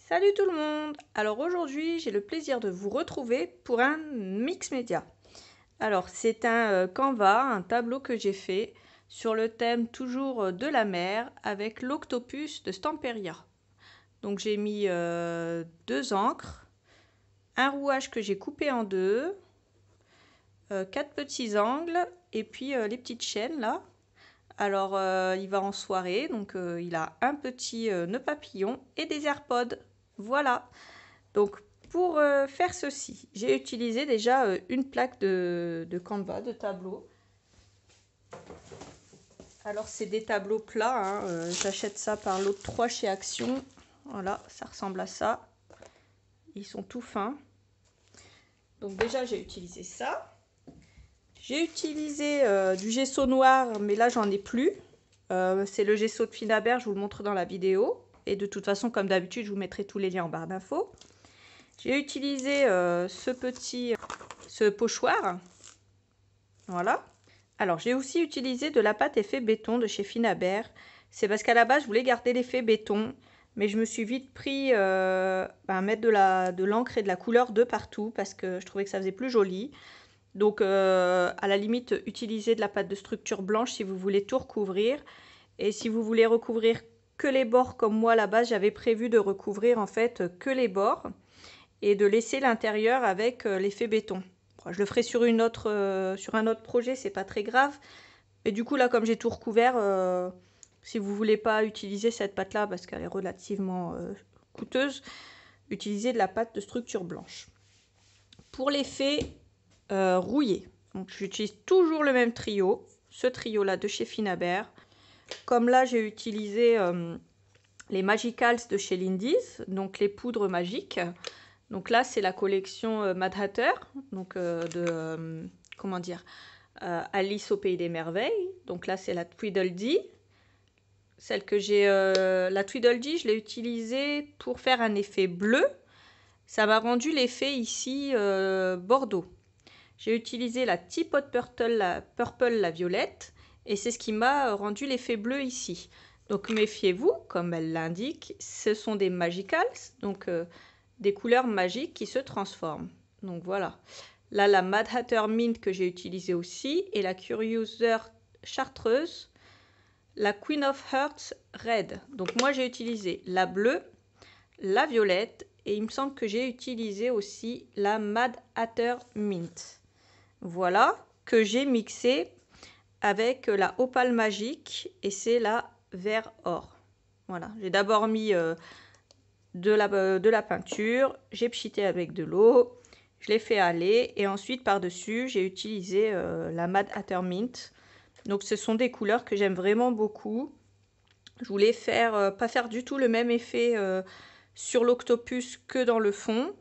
Salut tout le monde! Alors aujourd'hui, j'ai le plaisir de vous retrouver pour un mix média. Alors c'est un Canva, un tableau que j'ai fait sur le thème toujours de la mer avec l'octopus de Stamperia. Donc j'ai mis deux encres, un rouage que j'ai coupé en deux, quatre petits angles et puis les petites chaînes là. Alors il va en soirée, donc il a un petit nœud papillon et des AirPods. Voilà. Donc pour faire ceci, j'ai utilisé déjà une plaque de Canva, de tableau. Alors c'est des tableaux plats, hein, j'achète ça par lot de 3 chez Action. Voilà, ça ressemble à ça. Ils sont tout fins. Donc déjà j'ai utilisé ça. J'ai utilisé du gesso noir, mais là j'en ai plus. C'est le gesso de Finabert, je vous le montre dans la vidéo. Et de toute façon, comme d'habitude, je vous mettrai tous les liens en barre d'infos. J'ai utilisé ce pochoir. Voilà. Alors, j'ai aussi utilisé de la pâte effet béton de chez Finabert. C'est parce qu'à la base, je voulais garder l'effet béton. Mais je me suis vite pris à mettre de l'encre et de la couleur de partout parce que je trouvais que ça faisait plus joli. Donc, à la limite, utilisez de la pâte de structure blanche si vous voulez tout recouvrir. Et si vous voulez recouvrir que les bords, comme moi, à la base, j'avais prévu de recouvrir en fait que les bords et de laisser l'intérieur avec l'effet béton. Bon, je le ferai sur un autre projet, c'est pas très grave. Mais du coup, là, comme j'ai tout recouvert, si vous voulez pas utiliser cette pâte-là, parce qu'elle est relativement coûteuse, utilisez de la pâte de structure blanche. Pour l'effet rouillé, donc j'utilise toujours le même trio, ce trio-là de chez Finabert. Comme là, j'ai utilisé les Magicals de chez Lindy's, donc les poudres magiques. Donc là, c'est la collection Mad Hatter, donc comment dire, Alice au Pays des Merveilles. Donc là, c'est la Tweedledee. Celle que j'ai, la Tweedledee, je l'ai utilisée pour faire un effet bleu. Ça m'a rendu l'effet ici bordeaux. J'ai utilisé la Teapot Purple, la violette. Et c'est ce qui m'a rendu l'effet bleu ici. Donc méfiez-vous, comme elle l'indique, ce sont des Magicals, donc des couleurs magiques qui se transforment. Donc voilà. Là, la Mad Hatter Mint que j'ai utilisée aussi, et la Curiouser Chartreuse, la Queen of Hearts Red. Donc moi, j'ai utilisé la bleue, la violette, et il me semble que j'ai utilisé aussi la Mad Hatter Mint. Voilà, que j'ai mixé avec la opale magique et c'est la vert or. Voilà, j'ai d'abord mis de la peinture, j'ai pchité avec de l'eau, je l'ai fait aller et ensuite par-dessus j'ai utilisé la Mad Hatter Mint. Donc ce sont des couleurs que j'aime vraiment beaucoup. Je voulais pas faire du tout le même effet sur l'octopus que dans le fond.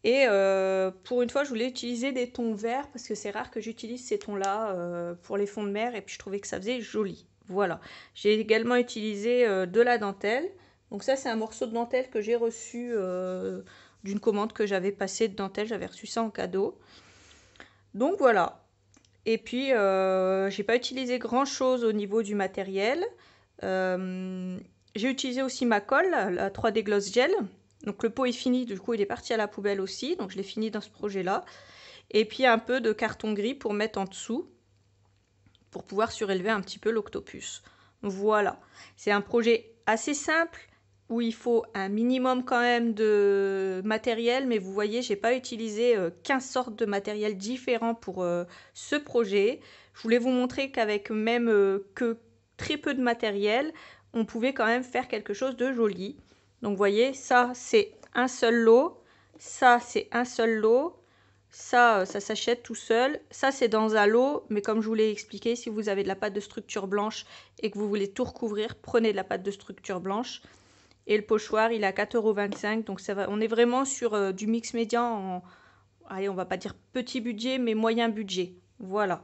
Et pour une fois, je voulais utiliser des tons verts parce que c'est rare que j'utilise ces tons-là pour les fonds de mer et puis je trouvais que ça faisait joli. Voilà. J'ai également utilisé de la dentelle. Donc ça, c'est un morceau de dentelle que j'ai reçu d'une commande que j'avais passée de dentelle. J'avais reçu ça en cadeau. Donc voilà. Et puis, j'ai pas utilisé grand-chose au niveau du matériel. J'ai utilisé aussi ma colle, la 3D Gloss Gel. Donc le pot est fini, du coup il est parti à la poubelle aussi, donc je l'ai fini dans ce projet-là. Et puis un peu de carton gris pour mettre en dessous, pour pouvoir surélever un petit peu l'octopus. Voilà, c'est un projet assez simple, où il faut un minimum quand même de matériel, mais vous voyez, j'ai pas utilisé 15 sortes de matériel différents pour ce projet. Je voulais vous montrer qu'avec même que très peu de matériel, on pouvait quand même faire quelque chose de joli. Donc vous voyez, ça c'est un seul lot, ça c'est un seul lot, ça s'achète tout seul, ça c'est dans un lot, mais comme je vous l'ai expliqué, si vous avez de la pâte de structure blanche et que vous voulez tout recouvrir, prenez de la pâte de structure blanche. Et le pochoir, il est à 4,25 €, donc ça va, on est vraiment sur du mix média allez, on va pas dire petit budget, mais moyen budget. Voilà.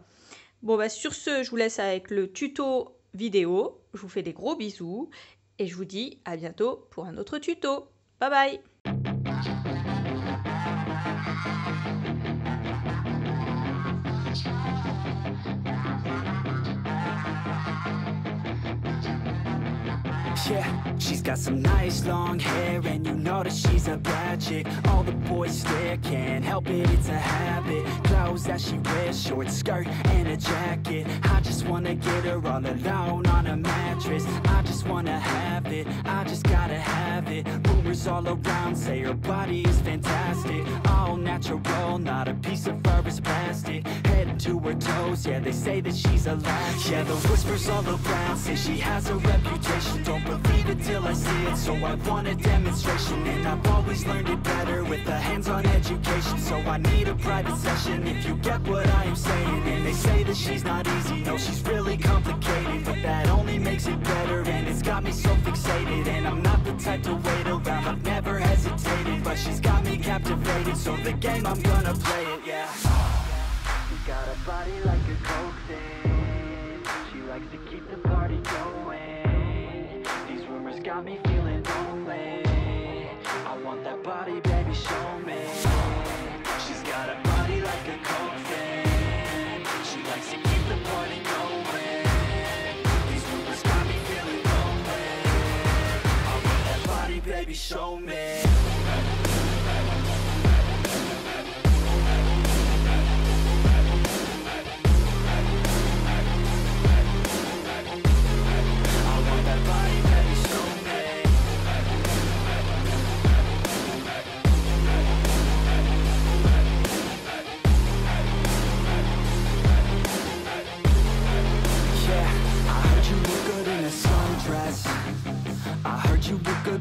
Bon, bah sur ce, je vous laisse avec le tuto vidéo. Je vous fais des gros bisous. Et je vous dis à bientôt pour un autre tuto. Bye bye! Yeah, she's got some nice long hair, and you know that she's a bad chick. All the boys stare, can't help it, it's a habit. Clothes that she wears, short skirt and a jacket. I just wanna get her all alone on a mattress. I just wanna have it, I just gotta have it. Rumors all around say her body is fantastic. All natural, not a piece of fur is plastic. Head to her toes, yeah, they say that she's a latch. Yeah, the whispers all around say she has a reputation. Don't believe it till I see it, so I want a demonstration. And I've always learned it better with a hands-on education. So I need a private session if you get what I am saying. And they say that she's not easy, no, she's really complicated. But that only makes it better, and it's got me so fixated. And I'm not the type to wait around, I've never hesitated. But she's got me captivated, so the game, I'm gonna play it, yeah. She's got a body like a coke thing. She likes to keep the party going. These rumors got me feeling lonely. I want that body, baby, show me. She's got a body like a coke thing. She likes to keep the party going. These rumors got me feeling lonely. I want that body, baby, show me.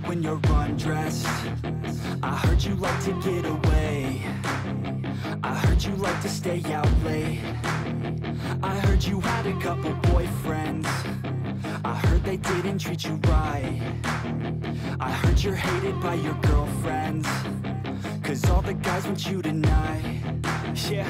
When you're undressed, I heard you like to get away. I heard you like to stay out late. I heard you had a couple boyfriends. I heard they didn't treat you right. I heard you're hated by your girlfriends, 'cause all the guys want you tonight. Yeah,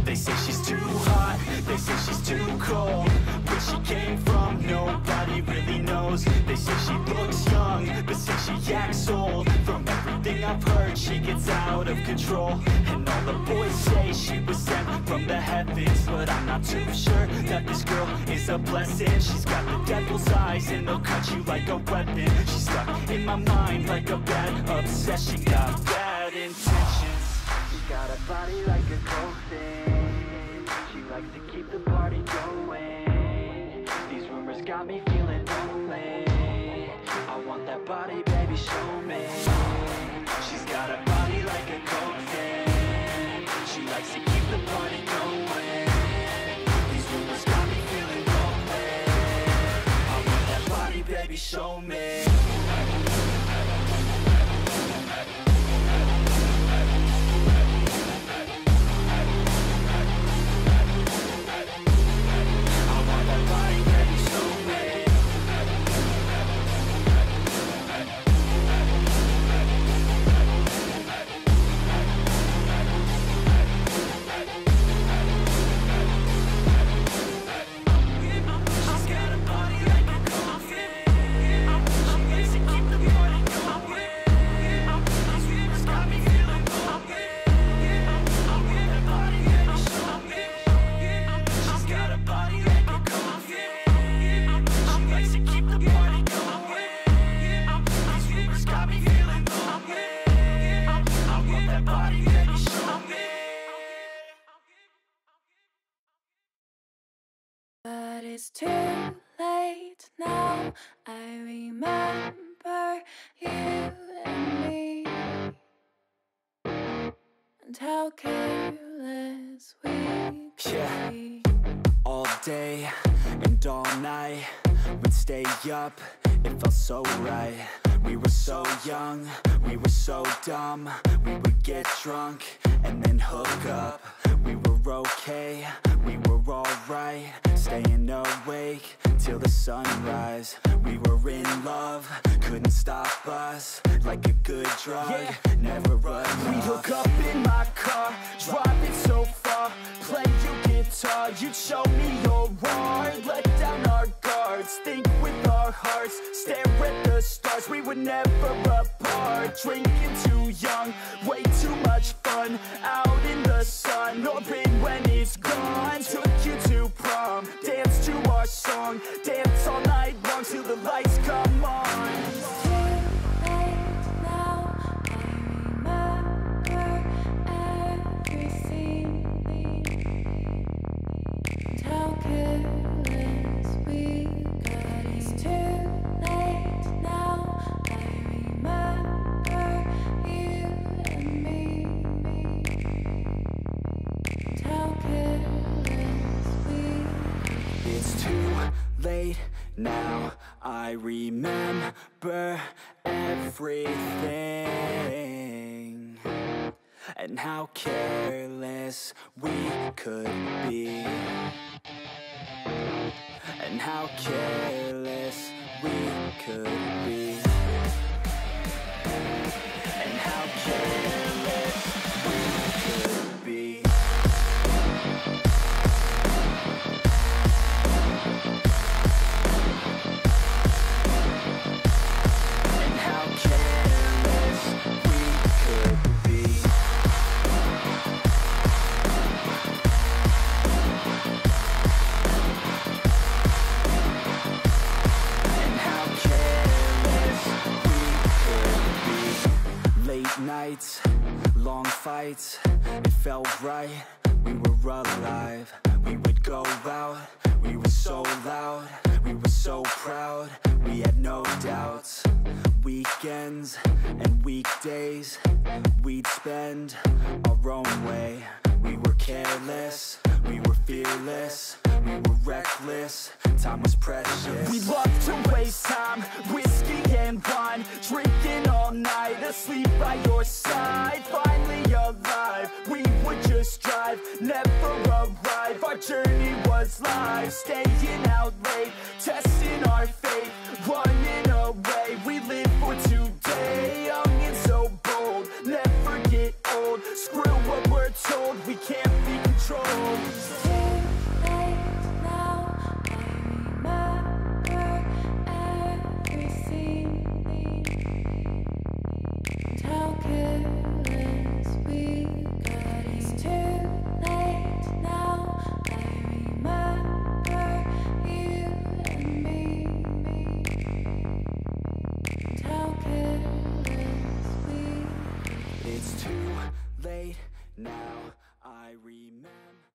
they say she's too hot, they say she's too cold. Where she came from, nobody really knows. They say she looks young, but say she acts old. From everything I've heard, she gets out of control. And all the boys say she was sent from the heavens, but I'm not too sure that this girl is a blessing. She's got the devil's eyes, and they'll cut you like a weapon. She's stuck in my mind like a bad obsession. Got bad intentions. She's got a body like a coke thing. She likes to keep the party going. These rumors got me feeling lonely. I want that body, baby, show me. She's got a body like a coke thing. She likes to keep the party going. These rumors got me feeling lonely. I want that body, baby, show me. But it's too late now. I remember you and me, and how careless we could be. All day and all night, we'd stay up, it felt so right. We were so young, we were so dumb. We would get drunk and then hook up. We were okay, we were alright, staying awake till the sunrise. We were in love, couldn't stop us, like a good drug, never run off. We'd hook up in my car, drive it so far, play your guitar, you'd show me your art, let down our guards, think with our hearts, stare at the stars. We were never apart. Drinking too young, way too much fun. Out in the sun, no pain when it's gone. Took you to prom, dance to our song. Dance all night long till the lights come on. Late now, I remember everything, and how careless we could be, and how careless we could be, and how careless we could be. Nights, long fights, it felt right, we were alive. We would go out, we were so loud, we were so proud, we had no doubts. Weekends and weekdays, we'd spend our own way. We were careless, we were fearless, we were reckless, time was precious. We loved to waste time, whiskey and wine, drinking all night, asleep by your side. Finally alive, we would just drive, never arrive. Our journey was live, staying out late, testing our fate, running